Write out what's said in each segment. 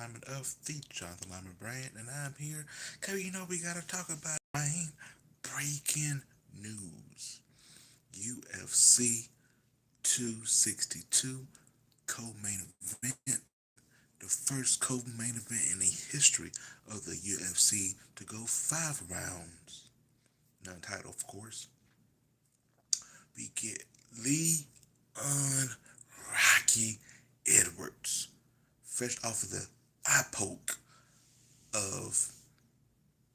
alignment of the Jonathan Lyman brand, and I'm here because we gotta talk about main breaking news. UFC 262 co-main event, the first co-main event in the history of the UFC to go 5 rounds. Non-title, of course. We get Lee on Rocky Edwards, fresh off of the eye poke of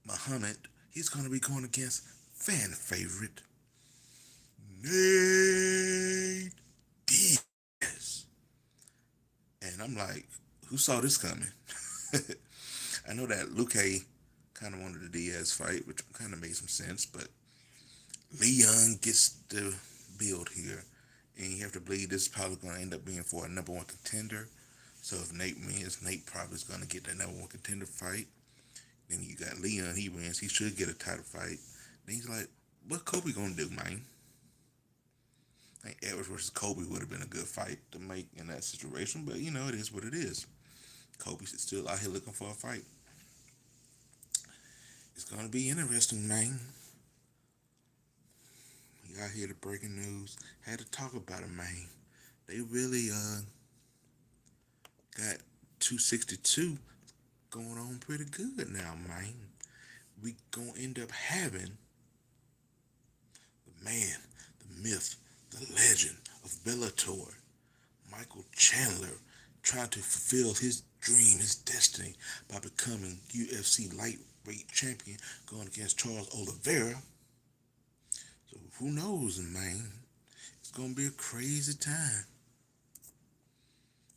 Muhammad. He's going to be going against fan favorite Nate Diaz. And I'm like, who saw this coming? I know that Luke kind of wanted the Diaz fight, which kind of made some sense, but Leon gets the build here. And you have to believe this is probably going to end up being for a number one contender. So if Nate wins, Nate probably is going to get that number one contender fight. Then you got Leon, he wins, he should get a title fight. Then he's like, what Kobe going to do, man? I think Edwards versus Kobe would have been a good fight to make in that situation, but it is what it is. Kobe's still out here looking for a fight. It's going to be interesting, man. We out here to breaking news. Had to talk about it, man. They really got 262 going on pretty good now, man. We gonna end up having the man, the myth, the legend of Bellator, Michael Chandler, trying to fulfill his dream, his destiny by becoming UFC lightweight champion, going against Charles Oliveira. So who knows, man? It's gonna be a crazy time.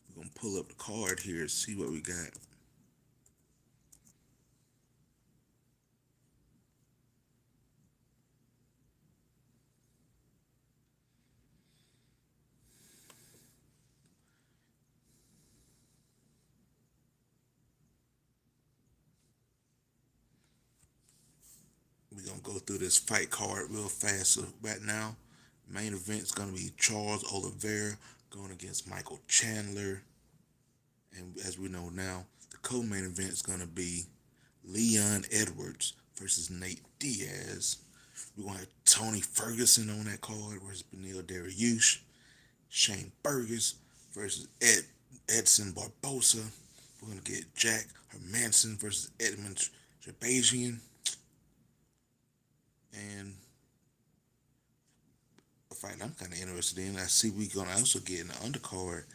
We're gonna pull up the card here and see what we got. We're gonna go through this fight card real fast. So right now, main event's gonna be Charles Oliveira going against Michael Chandler. And as we know now, the co-main event is gonna be Leon Edwards versus Nate Diaz. We're gonna have Tony Ferguson on that card versus Beneil Dariush. Shane Burgess versus Edson Barbosa. We're gonna get Jack Hermanson versus Edmund Shabazian. And a fight I'm kind of interested in. I see we're gonna also get in the undercard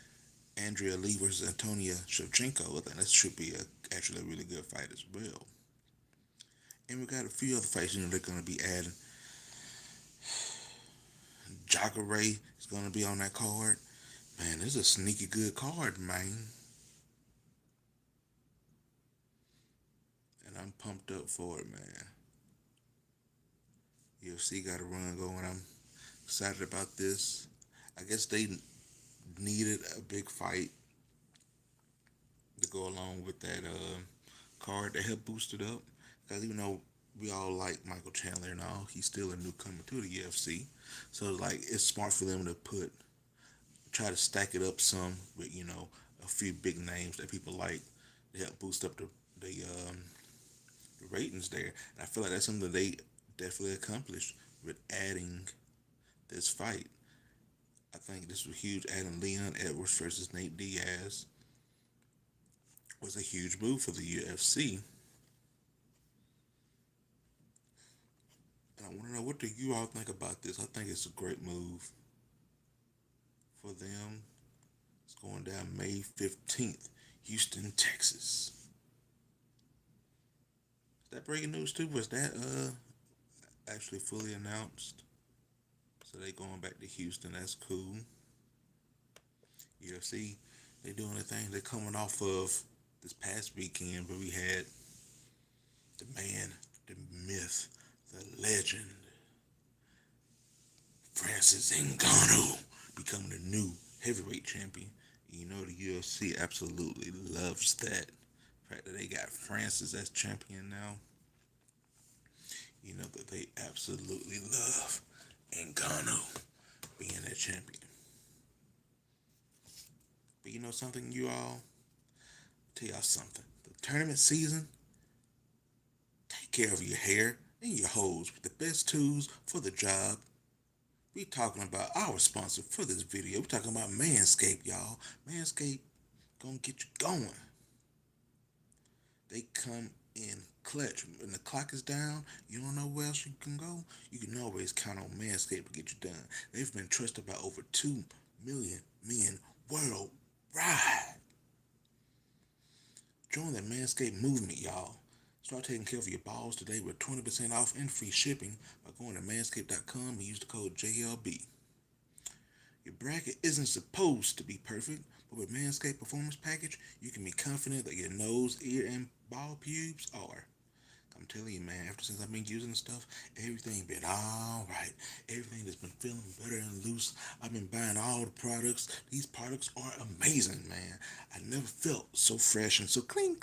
Andrea Lee versus Antonia Shevchenko. I think that should be actually a really good fight as well. And we got a few other fights. They're gonna be adding. Jacare is gonna be on that card. Man, this is a sneaky good card, man. And I'm pumped up for it, man. UFC got a run going. I'm excited about this. I guess they needed a big fight to go along with that card that helped boost it up. Because even though we all like Michael Chandler and all, he's still a newcomer to the UFC. So it's smart for them to try to stack it up some with a few big names that people like to help boost up the ratings there. And I feel like that's something that they definitely accomplished with adding this fight. I think this was huge. Adding Leon Edwards versus Nate Diaz was a huge move for the UFC. And I want to know, what do you all think about this? I think it's a great move for them. It's going down May 15th, Houston, Texas. Is that breaking news too? Was that actually fully announced? So they going back to Houston. That's cool. UFC, they doing their thing. They're coming off of this past weekend where we had the man, the myth, the legend, Francis Ngannou becoming the new heavyweight champion. The UFC absolutely loves that. The fact that they got Francis as champion now. That they absolutely love Ngannou being their champion. But something, you all? Tell y'all something. The tournament season, take care of your hair and your hose with the best tools for the job. We talking about our sponsor for this video. We talking about Manscaped, y'all. Manscaped gonna get you going. They come in clutch. When the clock is down, you don't know where else you can go. You can always count on Manscaped to get you done. They've been trusted by over 2 million men worldwide. Join the Manscaped movement, y'all. Start taking care of your balls today with 20% off and free shipping by going to manscaped.com and use the code JLB. Your bracket isn't supposed to be perfect, but with Manscaped Performance Package, you can be confident that your nose, ear, and ball pubes are. I'm telling you, man, ever since I've been using this stuff, everything been all right. Everything has been feeling better and loose. I've been buying all the products. These products are amazing, man. I never felt so fresh and so clean.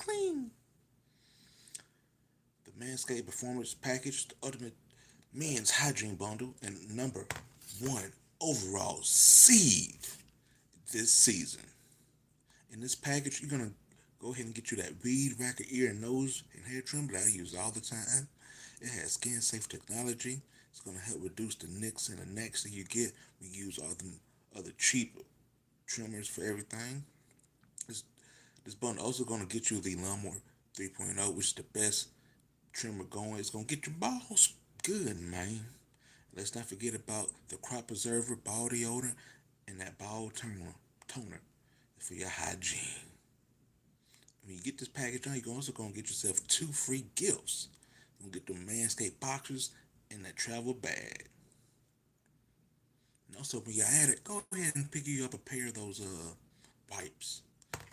The Manscaped Performance Package, the ultimate men's hygiene bundle, and number one overall seed this season. In this package, you're gonna go ahead and get you that weed whacker ear and nose and hair trim that I use all the time. It has skin safe technology. It's gonna help reduce the nicks and the necks that you get when you use all the other cheap trimmers for everything. This this bundle also gonna get you the Lawnmower 3.0, which is the best trimmer going. It's gonna get your balls good, man. Let's not forget about the crop preserver, ball deodorant, and that ball toner for your hygiene. When you get this package on, you're also gonna get yourself 2 free gifts. You're gonna get the Manscaped boxers and that travel bag. And also, when you're at it, go ahead and pick you up a pair of those wipes.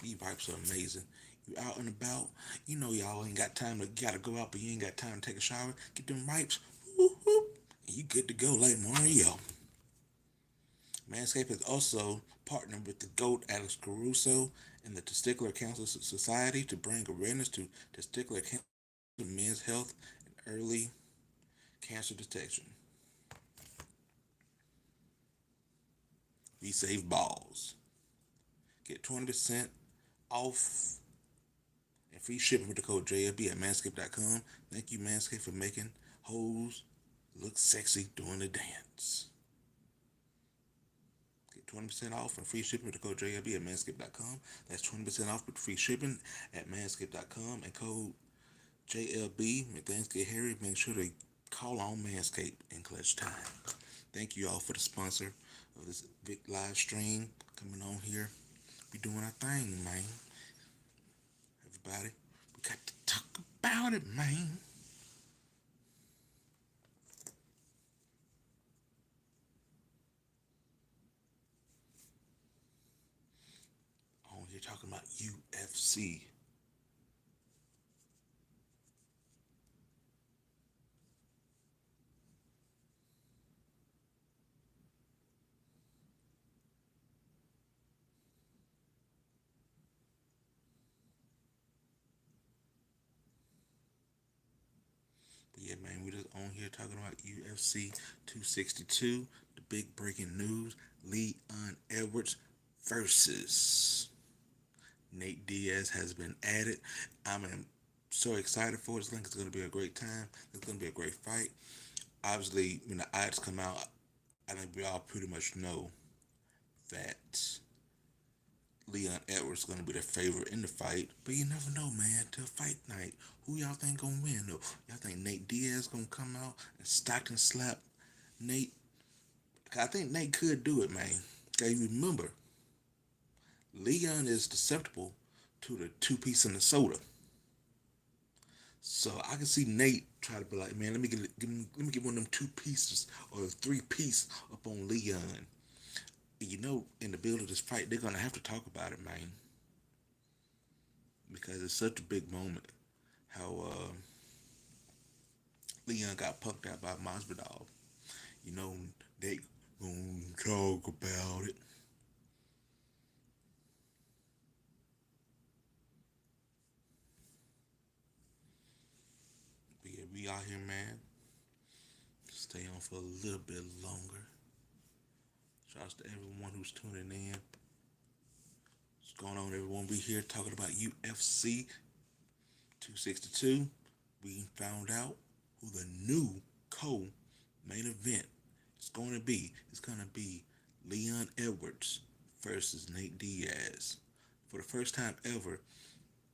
These wipes are amazing. You out and about, you know y'all ain't got time to gotta go out, but you ain't got time to take a shower. Get them wipes, whoop, whoop, and you good to go like Mario. Manscaped has also partnered with the GOAT Alex Caruso and the Testicular Cancer Society to bring awareness to testicular cancer, men's health, and early cancer detection. We save balls. Get 20% off and free shipping with the code JLB at manscaped.com. Thank you, Manscaped, for making hoes look sexy during the dance. Get 20% off and free shipping with the code JLB at manscaped.com. That's 20% off with free shipping at manscaped.com and code JLB. When things get hairy, make sure to call on Manscaped in clutch time. Thank you all for the sponsor of this big live stream coming on here. We doing our thing, man. Everybody, we got to talk about it, man. On here talking about UFC. But yeah, man, we just on here talking about UFC 262. The big breaking news: Leon Edwards versus Nate Diaz has been added. I'm so excited for it. I think it's going to be a great time. It's going to be a great fight. Obviously, when the odds come out, I think we all pretty much know that Leon Edwards is going to be the favorite in the fight. But you never know, man, till fight night. Who y'all think going to win, though? Y'all think Nate Diaz going to come out and stock and slap Nate? I think Nate could do it, man. Okay, remember, Leon is susceptible to the 2 piece in the soda. So I can see Nate try to be like, man, let me get one of them 2 pieces or 3 piece up on Leon. And you know, in the build of this fight, they're gonna have to talk about it, man, because it's such a big moment. How Leon got punked out by Masvidal. You know, they gonna talk about it. But yeah, we out here, man. Stay on for a little bit longer. Shouts to everyone who's tuning in. Going on, everyone? We here talking about UFC 262. We found out who the new co-main event is going to be. It's going to be Leon Edwards versus Nate Diaz. For the first time ever,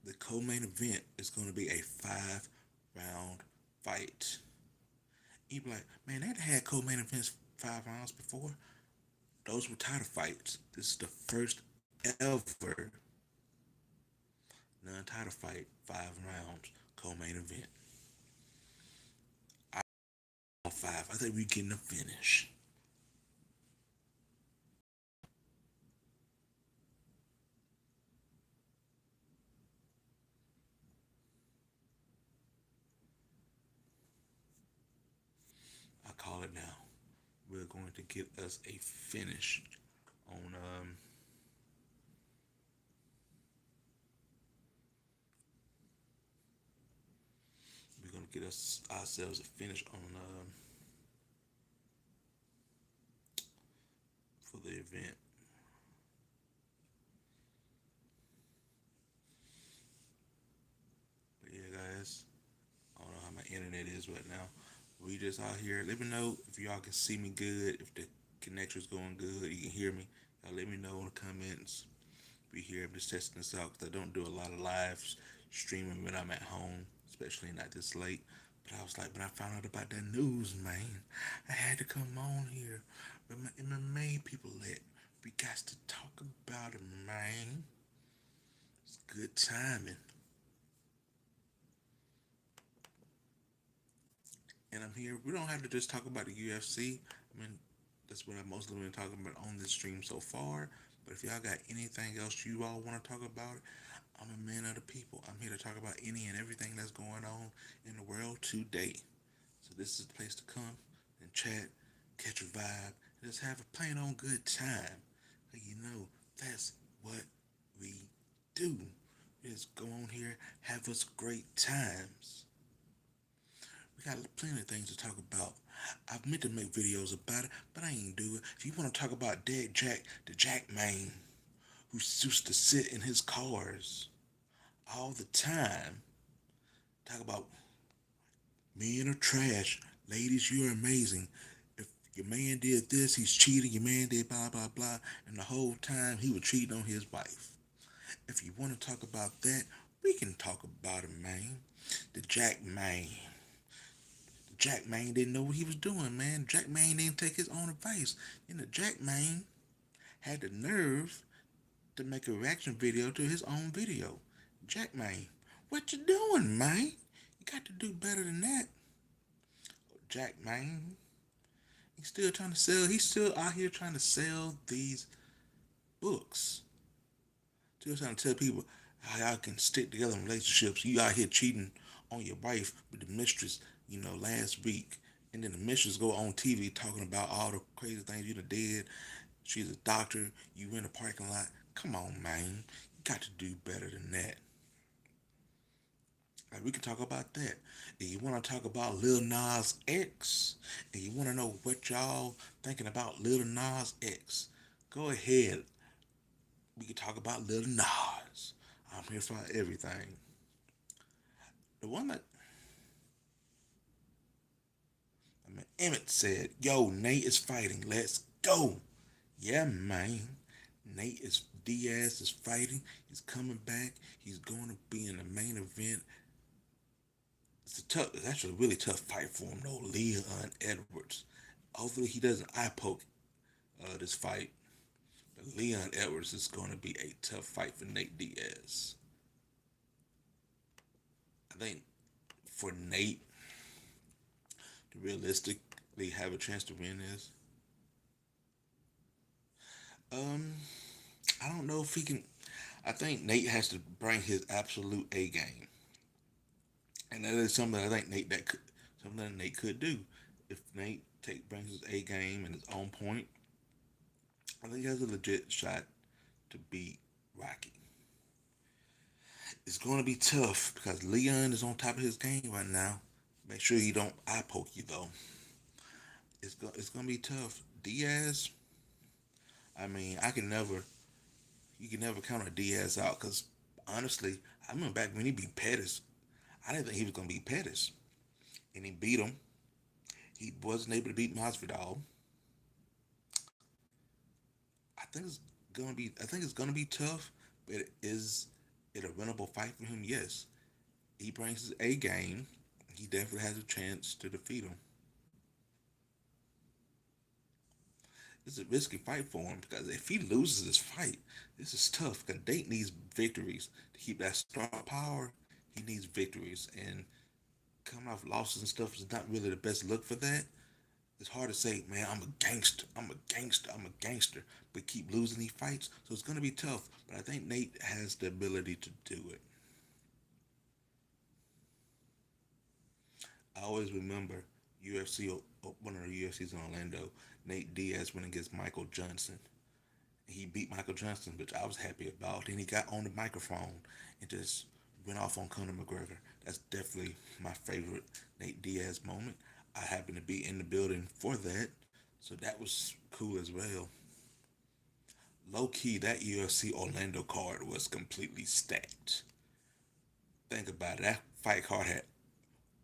the co-main event is going to be a 5 round fight. You be like, man, they had co-main events 5 rounds before. Those were title fights. This is the first ever non-title fight, 5 rounds, co-main event. On five, I think we're getting a finish. I call it now. We're going to get us a finish on we're gonna get us ourselves a finish on for the event. But yeah, guys, I don't know how my internet is right now. We just out here. Let me know if y'all can see me good, if the connection's going good, you can hear me. Y'all let me know in the comments. Be here. I'm just testing this out because I don't do a lot of live streaming when I'm at home, especially not this late. But I was like, when I found out about that news, man, I had to come on here. But my MMA people let we got to talk about it, man. It's good timing. And I'm here. We don't have to just talk about the UFC. I mean, that's what I've mostly been talking about on this stream so far. But if y'all got anything else you all want to talk about, I'm a man of the people. I'm here to talk about any and everything that's going on in the world today. So this is the place to come and chat, catch a vibe, and just have a plain on good time. You know, that's what we do. Just go on here, have us great times. We got plenty of things to talk about. I've meant to make videos about it, but I ain't do it. If you want to talk about Dead Jack, the Jack man, who used to sit in his cars all the time, talk about men are trash, ladies, you're amazing. If your man did this, he's cheating, your man did blah, blah, blah, and the whole time he was cheating on his wife. If you want to talk about that, we can talk about it, man. The Jack man. Jack Man didn't know what he was doing, man. Jack Man didn't take his own advice. And the Jack Man had the nerve to make a reaction video to his own video. Jack Man, what you doing, man? You got to do better than that. Jack Man, he's still trying to sell. He's still out here trying to sell these books. Still trying to tell people how y'all can stick together in relationships. You out here cheating on your wife with the mistress, last week. And then the mistress go on TV talking about all the crazy things you done did. She's a doctor. You in a parking lot. Come on, man. You got to do better than that. Like, we can talk about that. And you want to talk about Lil Nas X, and you want to know what y'all thinking about Lil Nas X, go ahead. We can talk about Lil Nas. I'm here for everything. The one that Emmett said, "Yo, Nate is fighting. Let's go." Yeah, man. Diaz is fighting. He's coming back. He's going to be in the main event. It's actually a really tough fight for him though. Leon Edwards. Hopefully he doesn't eye poke this fight. But Leon Edwards is going to be a tough fight for Nate Diaz. I think for Nate to realistically have a chance to win this, um, I don't know if he can. I think Nate has to bring his absolute A game, and that is something I think something that Nate could do. If Nate brings his A game and is on point, I think he has a legit shot to beat Rocky. It's going to be tough because Leon is on top of his game right now. Make sure he don't eye poke you though. It's going to be tough. Diaz, I mean, I can never You can never count a Diaz out because honestly, I remember back when he beat Pettis. I didn't think he was gonna beat Pettis, and he beat him. He wasn't able to beat Masvidal. I think it's gonna be tough, but is it a winnable fight for him? Yes. He brings his A game. He definitely has a chance to defeat him. It's a risky fight for him because if he loses this fight, this is tough. Because Nate needs victories to keep that star power. He needs victories, and coming off losses and stuff is not really the best look for that. It's hard to say, man, I'm a gangster, I'm a gangster, I'm a gangster, but keep losing these fights. So it's gonna be tough. But I think Nate has the ability to do it. I always remember UFC, one of the UFCs in Orlando. Nate Diaz went against Michael Johnson. He beat Michael Johnson, which I was happy about. Then he got on the microphone and just went off on Conor McGregor. That's definitely my favorite Nate Diaz moment. I happened to be in the building for that, so that was cool as well. Low key, that UFC Orlando card was completely stacked. Think about it. That fight card had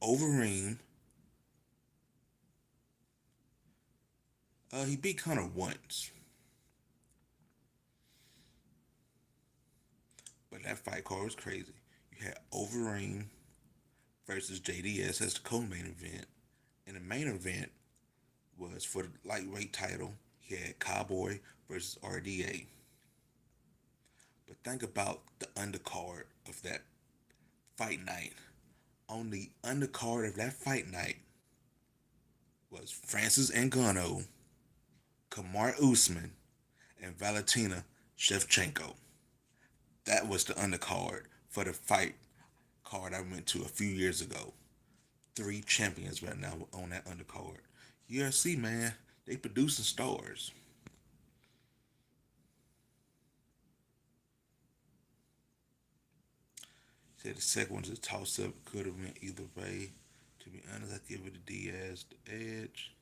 Overeem. He beat Conor once, but that fight card was crazy. You had Overeem versus JDS as the co-main event. And the main event was for the lightweight title. He had Cowboy versus RDA. But think about the undercard of that fight night. On the undercard of that fight night was Francis Ngannou, Kamar Usman, and Valentina Shevchenko. That was the undercard for the fight card I went to a few years ago. Three champions right now on that undercard. UFC, man, they producing stars. Said the second one's a toss up. Could have went either way. To be honest, I give it to Diaz the edge.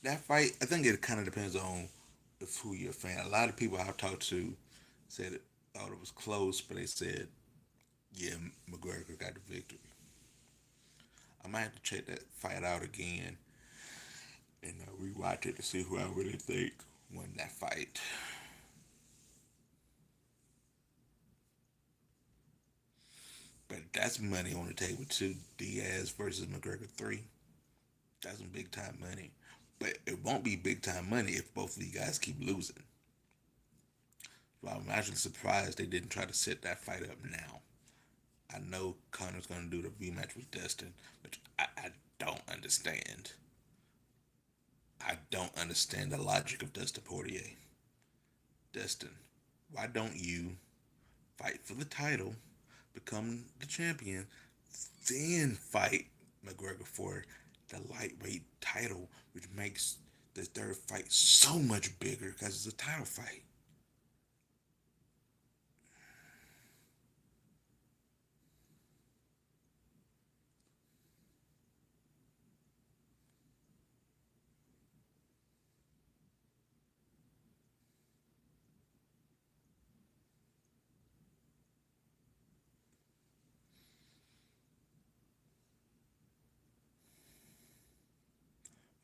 That fight, I think it kind of depends on who you're a fan. A lot of people I've talked to said it thought it was close, but they said, yeah, McGregor got the victory. I might have to check that fight out again and rewatch it to see who I really think won that fight. But that's money on the table too. Diaz versus McGregor 3. That's some big time money. But it won't be big time money if both of you guys keep losing. So I'm actually surprised they didn't try to set that fight up now. I know Connor's going to do the rematch with Dustin, which I don't understand. I don't understand the logic of Dustin Poirier. Dustin, why don't you fight for the title, become the champion, then fight McGregor for the lightweight title, which makes the third fight so much bigger because it's a title fight.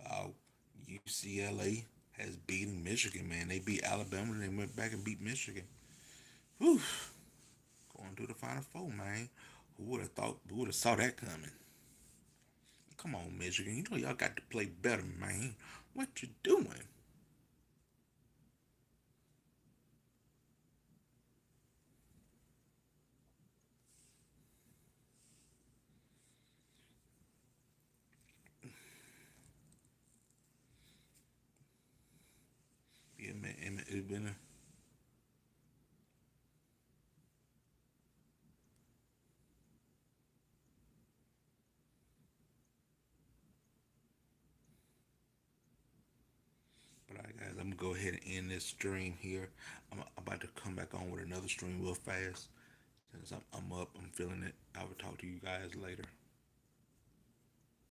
Uh, UCLA has beaten Michigan, man. They beat Alabama, and they went back and beat Michigan. Whew. Going to the Final Four, man. Who would have thought? Who would have saw that coming? Come on, Michigan. You know y'all got to play better, man. What you doing? Yeah, man. It's been a, but all right, guys, I'm gonna go ahead and end this stream here. I'm about to come back on with another stream real fast. Since I'm up, I'm feeling it. I will talk to you guys later.